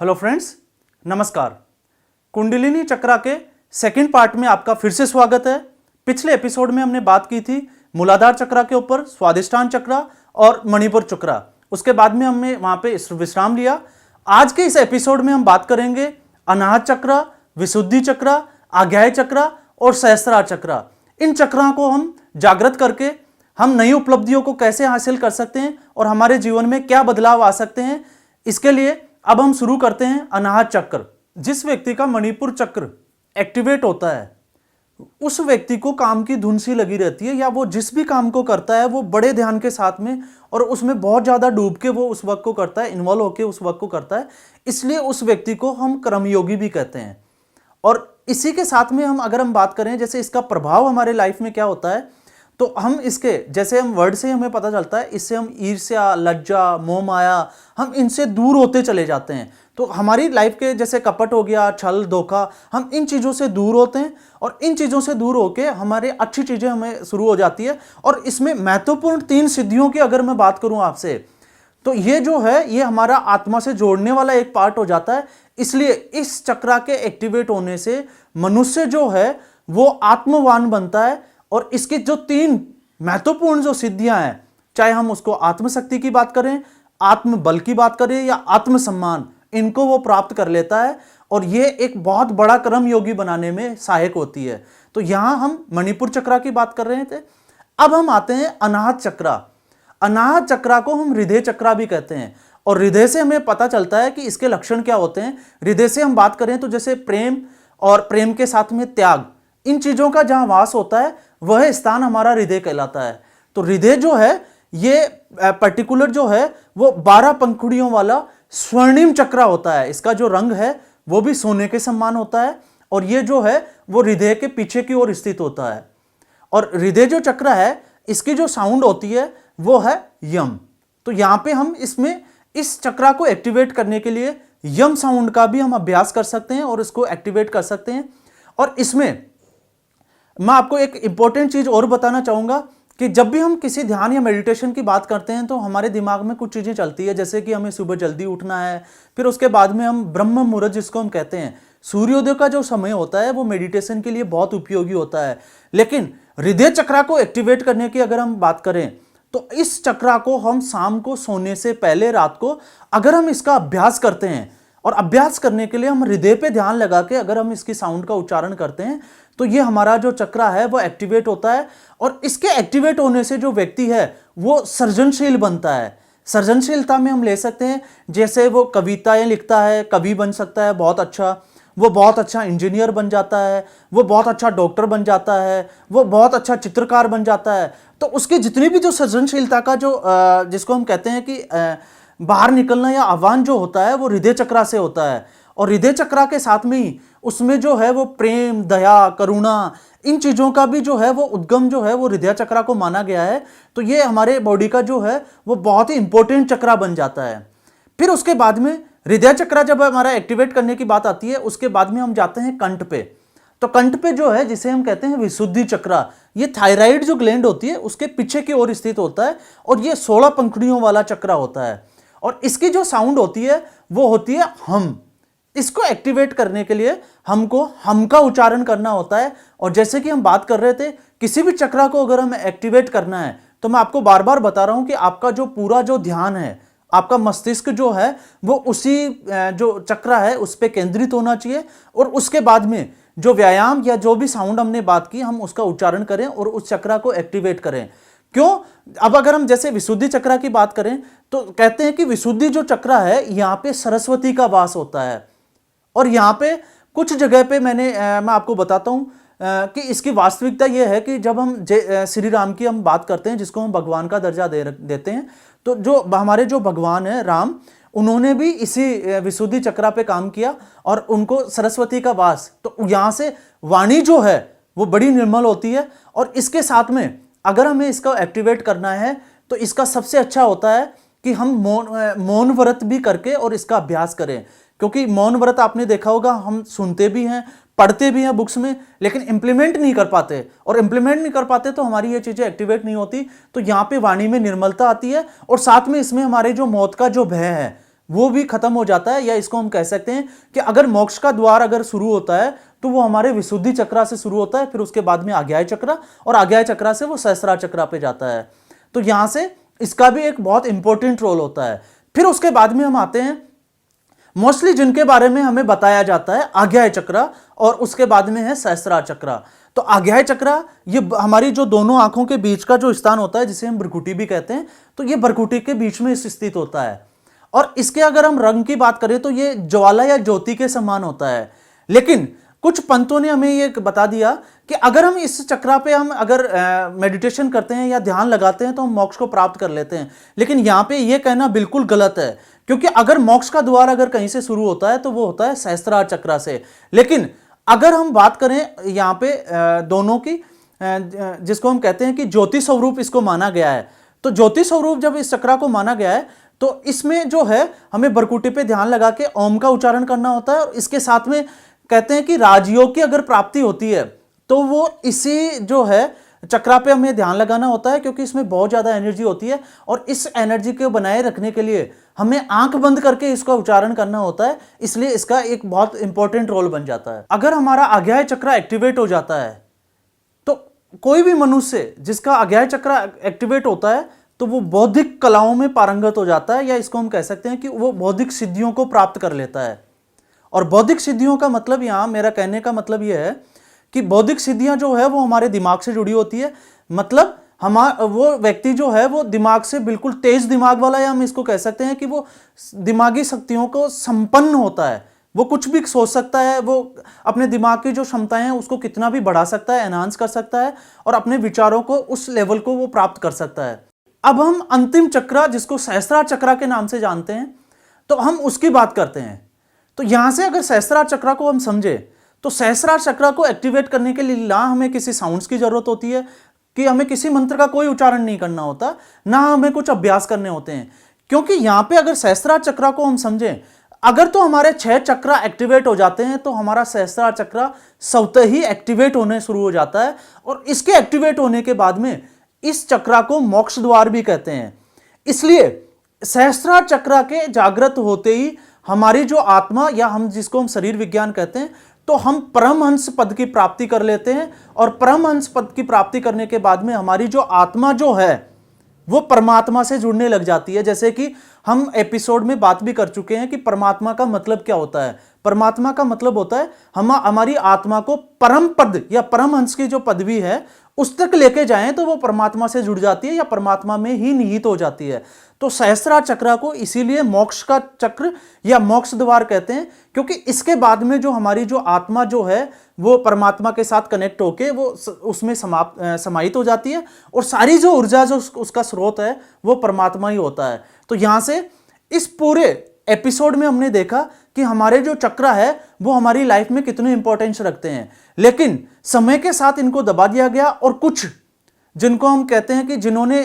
Hello friends, नमस्कार। कुंडलिनी चक्रा के second part में आपका फिर से स्वागत है। पिछले एपिसोड में हमने बात की थी मूलाधार चक्रा के ऊपर, स्वादिष्टान चक्रा और मणिपुर चक्रा। उसके बाद में हमने वहां पे विश्राम लिया। आज के इस एपिसोड में हम बात करेंगे अनाहत चक्रा, विशुद्धि चक्रा, आज्ञाय चक्रा और सहस्त्रार चक्रा। इन चक्रों को हम जागृत करके हम नई उपलब्धियों को कैसे हासिल कर सकते हैं और हमारे जीवन में क्या बदलाव आ सकते हैं, इसके लिए अब हम शुरू करते हैं अनाहत चक्र। जिस व्यक्ति का मणिपुर चक्र एक्टिवेट होता है उस व्यक्ति को काम की धुन सी लगी रहती है, या वो जिस भी काम को करता है वो बड़े ध्यान के साथ में और उसमें बहुत ज्यादा डूब के वो उस वक्त को करता है, इन्वॉल्व होकर उस वक्त को करता है। इसलिए उस व्यक्ति को हम कर्मयोगी भी कहते हैं। और इसी के साथ में अगर हम बात करें जैसे इसका प्रभाव हमारे लाइफ में क्या होता है, तो हम इसके जैसे हम वर्ड से हमें पता चलता है, इससे हम ईर्ष्या, लज्जा, मोह माया, हम इनसे दूर होते चले जाते हैं। तो हमारी लाइफ के जैसे कपट हो गया, छल, धोखा, हम इन चीज़ों से दूर होते हैं और इन चीज़ों से दूर होके हमारे अच्छी चीज़ें हमें शुरू हो जाती है। और इसमें महत्वपूर्ण 3 सिद्धियों की अगर मैं बात करूं आपसे, तो ये जो है ये हमारा आत्मा से जोड़ने वाला एक पार्ट हो जाता है। इसलिए इस चक्रा के एक्टिवेट होने से मनुष्य जो है वो आत्मवान बनता है। और इसकी जो 3 महत्वपूर्ण जो सिद्धियां हैं, चाहे हम उसको आत्मशक्ति की बात करें, आत्मबल की बात करें या आत्मसम्मान, इनको वो प्राप्त कर लेता है और ये एक बहुत बड़ा कर्म योगी बनाने में सहायक होती है। तो यहां हम मणिपुर चक्रा की बात कर रहे थे। अब हम आते हैं अनाहत चक्रा। अनाहत चक्रा को हम हृदय चक्रा भी कहते हैं और हृदय से हमें पता चलता है कि इसके लक्षण क्या होते हैं। हृदय से हम बात करें तो जैसे प्रेम और प्रेम के साथ में त्याग, इन चीजों का जहां वास होता है वह स्थान हमारा हृदय कहलाता है। तो हृदय जो है ये पर्टिकुलर जो है वो 12 पंखुड़ियों वाला स्वर्णिम चक्र होता है। इसका जो रंग है वो भी सोने के समान होता है और ये जो है वो हृदय के पीछे की ओर स्थित होता है। और हृदय जो चक्र है इसकी जो साउंड होती है वो है यम। तो यहां पे हम इसमें इस चक्र को एक्टिवेट करने के लिए यम साउंड का भी हम अभ्यास कर सकते हैं और इसको एक्टिवेट कर सकते हैं। और इसमें मैं आपको एक इंपॉर्टेंट चीज और बताना चाहूंगा कि जब भी हम किसी ध्यान या मेडिटेशन की बात करते हैं तो हमारे दिमाग में कुछ चीजें चलती है, जैसे कि हमें सुबह जल्दी उठना है, फिर उसके बाद में हम ब्रह्म मुहूर्त जिसको हम कहते हैं, सूर्योदय का जो समय होता है वो मेडिटेशन के लिए बहुत उपयोगी होता है। लेकिन हृदय चक्र को एक्टिवेट करने की अगर हम बात करें तो इस चक्र को हम शाम को सोने से पहले रात को अगर हम इसका अभ्यास करते हैं, और अभ्यास करने के लिए हम हृदय पे ध्यान लगा के अगर हम इसकी साउंड का उच्चारण करते हैं तो ये हमारा जो चक्र है वो एक्टिवेट होता है। और इसके एक्टिवेट होने से जो व्यक्ति है वो सृजनशील बनता है। सृजनशीलता में हम ले सकते हैं जैसे वो कविताएं लिखता है, कवि बन सकता है बहुत अच्छा, वो बहुत अच्छा इंजीनियर बन जाता है, वो बहुत अच्छा डॉक्टर बन जाता है, वो बहुत अच्छा चित्रकार बन जाता है। तो उसकी जितनी भी जो सृजनशीलता का जो जिसको हम कहते हैं कि बाहर निकलना या आह्वान जो होता है वो हृदय चक्र से होता है। और हृदय चक्र के साथ में ही उसमें जो है वो प्रेम, दया, करुणा, इन चीजों का भी जो है वो उद्गम जो है वो हृदय चक्र को माना गया है। तो ये हमारे बॉडी का जो है वो बहुत ही इंपॉर्टेंट चक्र बन जाता है। फिर उसके बाद में हृदय चक्र जब हमारा एक्टिवेट करने की बात आती है उसके बाद में हम जाते हैं कंठ पे। तो कंठ पे जो है जिसे हम कहते हैं विशुद्धि चक्र, ये थायराइड जो ग्लैंड होती है उसके पीछे की ओर स्थित होता है और ये 16 पंखुड़ियों वाला चक्र होता है। और इसकी जो साउंड होती है वो होती है हम। इसको एक्टिवेट करने के लिए हमको हम का उच्चारण करना होता है। और जैसे कि हम बात कर रहे थे, किसी भी चक्र को अगर हमें एक्टिवेट करना है तो मैं आपको बार बार बता रहा हूं कि आपका जो पूरा जो ध्यान है, आपका मस्तिष्क जो है वो उसी जो चक्र है उस पर केंद्रित होना चाहिए। और उसके बाद में जो व्यायाम या जो भी साउंड हमने बात की हम उसका उच्चारण करें और उस चक्र को एक्टिवेट करें। क्यों? अब अगर हम जैसे विशुद्धि चक्र की बात करें तो कहते हैं कि विशुद्धि जो चक्र है यहाँ पे सरस्वती का वास होता है। और यहाँ पे कुछ जगह पे मैं आपको बताता हूँ कि इसकी वास्तविकता यह है कि जब हम श्री राम की हम बात करते हैं जिसको हम भगवान का दर्जा देते हैं, तो जो हमारे जो भगवान है राम, उन्होंने भी इसी विशुद्धि चक्र पे काम किया और उनको सरस्वती का वास, तो यहाँ से वाणी जो है वो बड़ी निर्मल होती है। और इसके साथ में अगर हमें इसका एक्टिवेट करना है तो इसका सबसे अच्छा होता है कि हम मौन व्रत भी करके और इसका अभ्यास करें। क्योंकि मौन व्रत आपने देखा होगा, हम सुनते भी हैं, पढ़ते भी हैं बुक्स में, लेकिन इंप्लीमेंट नहीं कर पाते, और इंप्लीमेंट नहीं कर पाते तो हमारी ये चीजें एक्टिवेट नहीं होती। तो यहाँ पे वाणी में निर्मलता आती है और साथ में इसमें हमारे जो मौत का जो भय है वो भी खत्म हो जाता है। या इसको हम कह सकते हैं कि अगर मोक्ष का द्वार अगर शुरू होता है तो वो हमारे विशुद्धि चक्रा से शुरू होता है, फिर उसके बाद में आज्ञाय चक्रा, और आज्ञाय चक्रा से वो सहस्त्रार चक्रा पे जाता है। तो यहां से इसका भी एक बहुत इंपॉर्टेंट रोल होता है। फिर उसके बाद में हम आते हैं मोस्टली जिनके बारे में हमें बताया जाता है आज्ञाय चक्रा, और उसके बाद में है सहस्त्रार चक्रा। तो आज्ञाय चक्रा ये हमारी जो दोनों आंखों के बीच का जो स्थान होता है, जिसे हम भ्रुकुटी भी कहते हैं, तो ये भ्रुकुटी के बीच में स्थित होता है। और इसके अगर हम रंग की बात करें तो ये ज्वाला या ज्योति के समान होता है। लेकिन कुछ पंतों ने हमें ये बता दिया कि अगर हम इस चक्रा पे हम अगर मेडिटेशन करते हैं या ध्यान लगाते हैं तो हम मोक्ष को प्राप्त कर लेते हैं। लेकिन यहाँ पे ये कहना बिल्कुल गलत है, क्योंकि अगर मोक्ष का द्वार अगर कहीं से शुरू होता है तो वो होता है सहस्त्रार चक्रा से। लेकिन अगर हम बात करें यहाँ पे दोनों की, जिसको हम कहते हैं कि ज्योति स्वरूप इसको माना गया है, तो ज्योति स्वरूप जब इस चक्रा को माना गया है तो इसमें जो है हमें भ्रुकुटी पे ध्यान लगा के ओम का उच्चारण करना होता है। और इसके साथ में कहते हैं कि राजयोग की अगर प्राप्ति होती है तो वो इसी जो है चक्रा पे हमें ध्यान लगाना होता है, क्योंकि इसमें बहुत ज्यादा एनर्जी होती है और इस एनर्जी को बनाए रखने के लिए हमें आंख बंद करके इसका उच्चारण करना होता है। इसलिए इसका एक बहुत इंपॉर्टेंट रोल बन जाता है। अगर हमारा आज्ञाय चक्रा एक्टिवेट हो जाता है तो कोई भी मनुष्य जिसका आज्ञाय चक्रा एक्टिवेट होता है तो वो बौद्धिक कलाओं में पारंगत हो जाता है, या इसको हम कह सकते हैं कि वो बौद्धिक सिद्धियों को प्राप्त कर लेता है। और बौद्धिक सिद्धियों का मतलब, यहां मेरा कहने का मतलब यह है कि बौद्धिक सिद्धियां जो है वो हमारे दिमाग से जुड़ी होती है। मतलब वो व्यक्ति जो है वो दिमाग से बिल्कुल तेज दिमाग वाला, या हम इसको कह सकते हैं कि वो दिमागी शक्तियों को संपन्न होता है। वो कुछ भी सोच सकता है, वो अपने दिमाग की जो क्षमताएं हैं उसको कितना भी बढ़ा सकता है, एनहांस कर सकता है, और अपने विचारों को उस लेवल को वो प्राप्त कर सकता है। अब हम अंतिम चक्रा, जिसको सहस्त्रार चक्रा के नाम से जानते हैं, तो हम उसकी बात करते हैं। तो यहां से अगर सहस्त्रार चक्रा को हम समझे तो सहस्त्रार चक्रा को एक्टिवेट करने के लिए ना हमें किसी साउंड्स की जरूरत होती है, कि हमें किसी मंत्र का कोई उच्चारण नहीं करना होता, ना हमें कुछ अभ्यास करने होते हैं। क्योंकि यहां पे अगर सहस्त्रार चक्रा को हम समझें, अगर तो हमारे 6 चक्रा एक्टिवेट हो जाते हैं तो हमारा सहस्त्रार चक्रा स्वतः ही एक्टिवेट होने शुरू हो जाता है। और इसके एक्टिवेट होने के बाद में इस चक्रा को मोक्ष द्वार भी कहते हैं। इसलिए सहस्त्रार चक्रा के जागृत होते ही हमारी जो आत्मा, या हम जिसको हम शरीर विज्ञान कहते हैं, तो हम परमहंस पद की प्राप्ति कर लेते हैं। और परमहंस पद की प्राप्ति करने के बाद में हमारी जो आत्मा जो है वो परमात्मा से जुड़ने लग जाती है। जैसे कि हम एपिसोड में बात भी कर चुके हैं कि परमात्मा का मतलब क्या होता है। परमात्मा का मतलब होता है हमारी आत्मा को परम पद या परमहंस की जो पदवी है उस तक लेके जाएं तो वो परमात्मा से जुड़ जाती है, या परमात्मा में ही निहित हो जाती है। तो सहस्त्रार चक्रा को इसीलिए मोक्ष का चक्र या मोक्ष द्वार कहते हैं, क्योंकि इसके बाद में जो हमारी जो आत्मा जो है वो परमात्मा के साथ कनेक्ट होके वो उसमें समाहित हो जाती है, और सारी जो ऊर्जा जो उसका स्रोत है वो परमात्मा ही होता है। तो यहां से इस पूरे एपिसोड में हमने देखा कि हमारे जो चक्रा है वो हमारी लाइफ में कितने इंपॉर्टेंस रखते हैं, लेकिन समय के साथ इनको दबा दिया गया। और कुछ जिनको हम कहते हैं कि जिन्होंने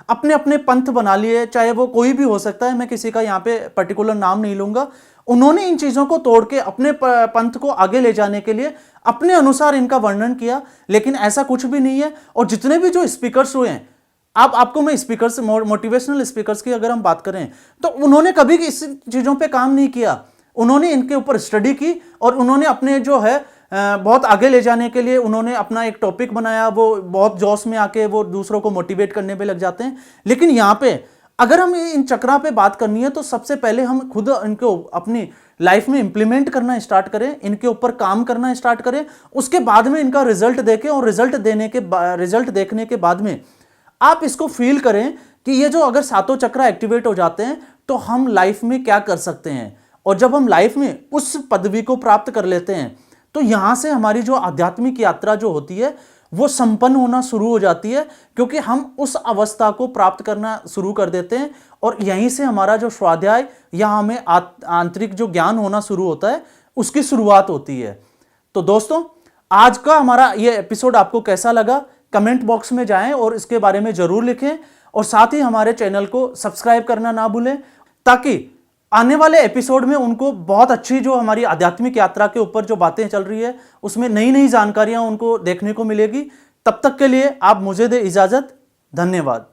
अपने अपने पंथ बना लिए, चाहे वो कोई भी हो सकता है, मैं किसी का यहाँ पे पर्टिकुलर नाम नहीं लूंगा, उन्होंने इन चीजों को तोड़ के अपने पंथ को आगे ले जाने के लिए अपने अनुसार इनका वर्णन किया। लेकिन ऐसा कुछ भी नहीं है। और जितने भी जो स्पीकर्स हुए हैं, आपको मैं स्पीकर्स, मोटिवेशनल स्पीकर्स की अगर हम बात करें तो उन्होंने कभी इस चीजों पे काम नहीं किया। उन्होंने इनके ऊपर स्टडी की और उन्होंने अपने जो है बहुत आगे ले जाने के लिए उन्होंने अपना एक टॉपिक बनाया। वो बहुत जोश में आके वो दूसरों को मोटिवेट करने पे लग जाते हैं। लेकिन यहाँ पे अगर हम इन चक्रा पे बात करनी है तो सबसे पहले हम खुद इनको अपनी लाइफ में इंप्लीमेंट करना स्टार्ट करें, इनके ऊपर काम करना स्टार्ट करें। उसके बाद में इनका रिजल्ट देखें, और रिजल्ट देखने के बाद में आप इसको फील करें कि ये जो अगर सातों चक्रा एक्टिवेट हो जाते हैं तो हम लाइफ में क्या कर सकते हैं। और जब हम लाइफ में उस पदवी को प्राप्त कर लेते हैं तो यहां से हमारी जो आध्यात्मिक यात्रा जो होती है वो संपन्न होना शुरू हो जाती है, क्योंकि हम उस अवस्था को प्राप्त करना शुरू कर देते हैं। और यहीं से हमारा जो स्वाध्याय या हमें आंतरिक जो ज्ञान होना शुरू होता है उसकी शुरुआत होती है। तो दोस्तों, आज का हमारा ये एपिसोड आपको कैसा लगा, कमेंट बॉक्स में जाएं और इसके बारे में जरूर लिखें। और साथ ही हमारे चैनल को सब्सक्राइब करना ना भूलें, ताकि आने वाले एपिसोड में उनको बहुत अच्छी जो हमारी आध्यात्मिक यात्रा के ऊपर जो बातें चल रही है उसमें नई नई जानकारियां उनको देखने को मिलेगी। तब तक के लिए आप मुझे दे इजाजत। धन्यवाद।